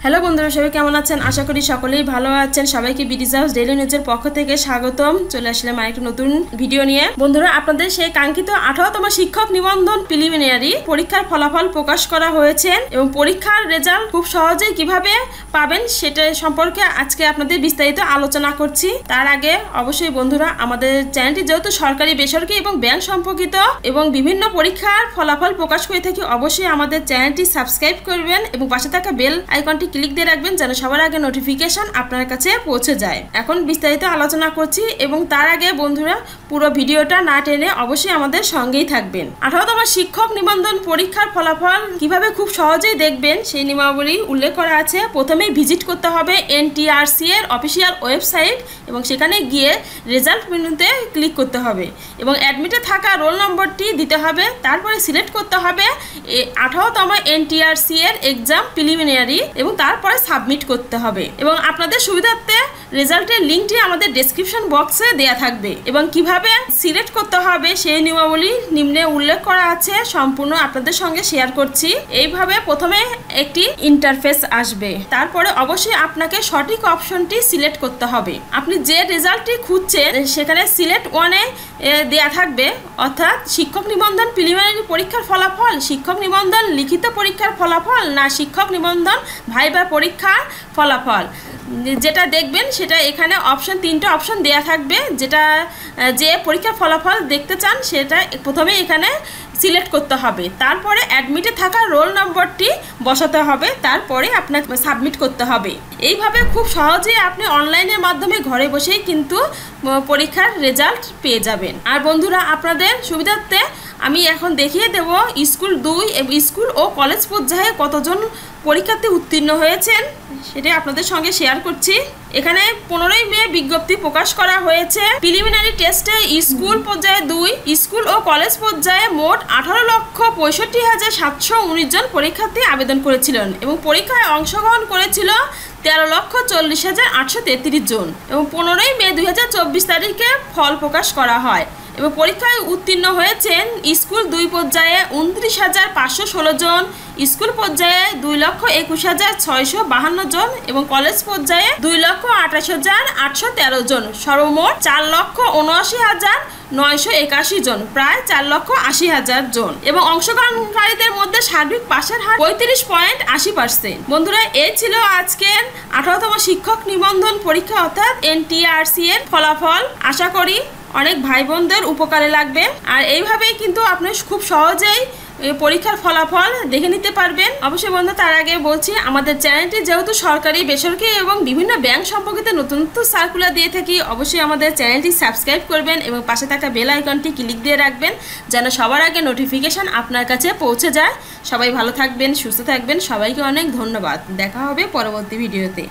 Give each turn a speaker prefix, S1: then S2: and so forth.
S1: Hello বন্ধুরা, সবাই কেমন আছেন? আশা করি সকলেই ভালো আছেন। সবাইকে বিডিজ হাউস ডেইলি নিউজের পক্ষ থেকে স্বাগতম। চলে আসলাম আরেকটা নতুন ভিডিও নিয়ে। বন্ধুরা, আপনাদের সেই কাঙ্ক্ষিত 18তম শিক্ষক নিবন্ধন প্রিলিমিনারি পরীক্ষার ফলাফল প্রকাশ করা হয়েছে এবং পরীক্ষার রেজাল্ট খুব সহজেই কিভাবে পাবেন সেটা সম্পর্কে আজকে আপনাদের বিস্তারিত আলোচনা করছি। তার আগে অবশ্যই বন্ধুরা, আমাদের চ্যানেলটি যেহেতু সরকারি, বেসরকারি এবং ব্যাংক সম্পর্কিত এবং বিভিন্ন পরীক্ষার ফলাফল প্রকাশ করে থাকি, অবশ্যই আমাদের চ্যানেলটি সাবস্ক্রাইব করবেন এবং পাশে থাকা বেল আইকনটি ক্লিক দিয়ে রাখবেন যেন সবার আগে নোটিফিকেশন আপনার কাছে পৌঁছে যায়। এখন বিস্তারিত আলোচনা করছি এবং তার আগে বন্ধুরা, পুরো ভিডিওটা না টেনে অবশ্যই আমাদের সঙ্গেই থাকবেন। 18তম শিক্ষক নিবন্ধন পরীক্ষার ফলাফল কিভাবে খুব সহজেই দেখবেন সেই নিয়মাবলী উল্লেখ করা আছে। প্রথমেই ভিজিট করতে হবে NTRC এর অফিসিয়াল ওয়েবসাইট এবং সেখানে গিয়ে রেজাল্ট মেনুতে ক্লিক করতে হবে এবং অ্যাডমিটে থাকা রোল নম্বরটি দিতে হবে। তারপরে সিলেক্ট করতে হবে 18তম NTRC এর এক্সাম প্রিলিমিনারি এবং তারপরে সাবমিট করতে হবে। এবং আপনাদের সুবিধার্থে রেজাল্টের লিঙ্কটি আমাদের ডেসক্রিপশন বক্সে দেয়া থাকবে এবং কিভাবে সিলেক্ট করতে হবে সেই নিয়মাবলী নিম্নে উল্লেখ করা আছে, সম্পূর্ণ আপনাদের সঙ্গে শেয়ার করছি। এইভাবে প্রথমে একটি ইন্টারফেস আসবে, তারপরে অবশ্যই আপনাকে সঠিক অপশনটি সিলেক্ট করতে হবে। আপনি যে রেজাল্টটি খুঁজছেন সেখানে সিলেক্ট ওয়ানে দেয়া থাকবে, অর্থাৎ শিক্ষক নিবন্ধন প্রিলিমিনারি পরীক্ষার ফলাফল, শিক্ষক নিবন্ধন লিখিত পরীক্ষার ফলাফল, না শিক্ষক নিবন্ধন ভাইবা পরীক্ষার ফলাফল। যেটা দেখবেন সেটা এখানে তিনটা অপশন দেয়া থাকবে। যে পরীক্ষার ফলাফল দেখতে চান সেটা প্রথমে এখানে সিলেক্ট করতে হবে, তারপরে অ্যাডমিটে থাকা রোল নম্বরটি বসাতে হবে, তারপরে আপনাকে সাবমিট করতে হবে। এইভাবে খুব সহজেই আপনি অনলাইনের মাধ্যমে ঘরে বসেই কিন্তু পরীক্ষার রেজাল্ট পেয়ে যাবেন। আর বন্ধুরা, আপনাদের সুবিধার্থে আমি এখন দেখিয়ে দেব স্কুল 2 এবং স্কুল ও কলেজ পর্যায়ে কতজন পরীক্ষার্থী উত্তীর্ণ হয়েছেন সেটা আপনাদের সঙ্গে শেয়ার করছি। এখানে 15ই মে বিজ্ঞপ্তি প্রকাশ করা হয়েছে। প্রিলিমিনারি টেস্টে স্কুল পর্যায়ে 2, স্কুল ও কলেজ পর্যায়ে মোট 18,65,719 জন পরীক্ষার্থী আবেদন করেছিলেন এবং পরীক্ষায় অংশগ্রহণ করেছিল 13,40,833 জন এবং 15ই মে 2024 তারিখে ফল প্রকাশ করা হয় এবং পরীক্ষায় উত্তীর্ণ হয়েছেন স্কুল 2 পর্যায়ে 29,516 জন, স্কুল পর্যায়ে 2,21,652 জন এবং কলেজ পর্যায়ে 2,28,813 জন, সর্বমোট 4,79,981 জন, প্রায় 4,80,000 জন এবং অংশগ্রহণকারীদের মধ্যে সার্বিক পাশের হার 35.80%। বন্ধুরা, এই ছিল আজকের 18তম শিক্ষক নিবন্ধন পরীক্ষা অর্থাৎ NTRC এর ফলাফল। আশা করি অনেক ভাই বোনদের উপকারে লাগবে। আর এইভাবেই কিন্তু আপনি খুব সহজেই পরীক্ষার ফলাফল দেখে নিতে পারবেন। অবশ্যই বন্ধু, তার আগে বলছি আমাদের চ্যানেলটি যেহেতু সরকারি, বেসরকারি এবং বিভিন্ন ব্যাংক সম্পর্কিত নতুন সার্কুলার দিয়ে থাকি, অবশ্যই আমাদের চ্যানেলটি সাবস্ক্রাইব করবেন এবং পাশে থাকা বেল আইকনটি ক্লিক দিয়ে রাখবেন যেন সবার আগে নোটিফিকেশন আপনার কাছে পৌঁছে যায়। সবাই ভালো থাকবেন, সুস্থ থাকবেন। সবাইকে অনেক ধন্যবাদ। দেখা হবে পরবর্তী ভিডিওতে।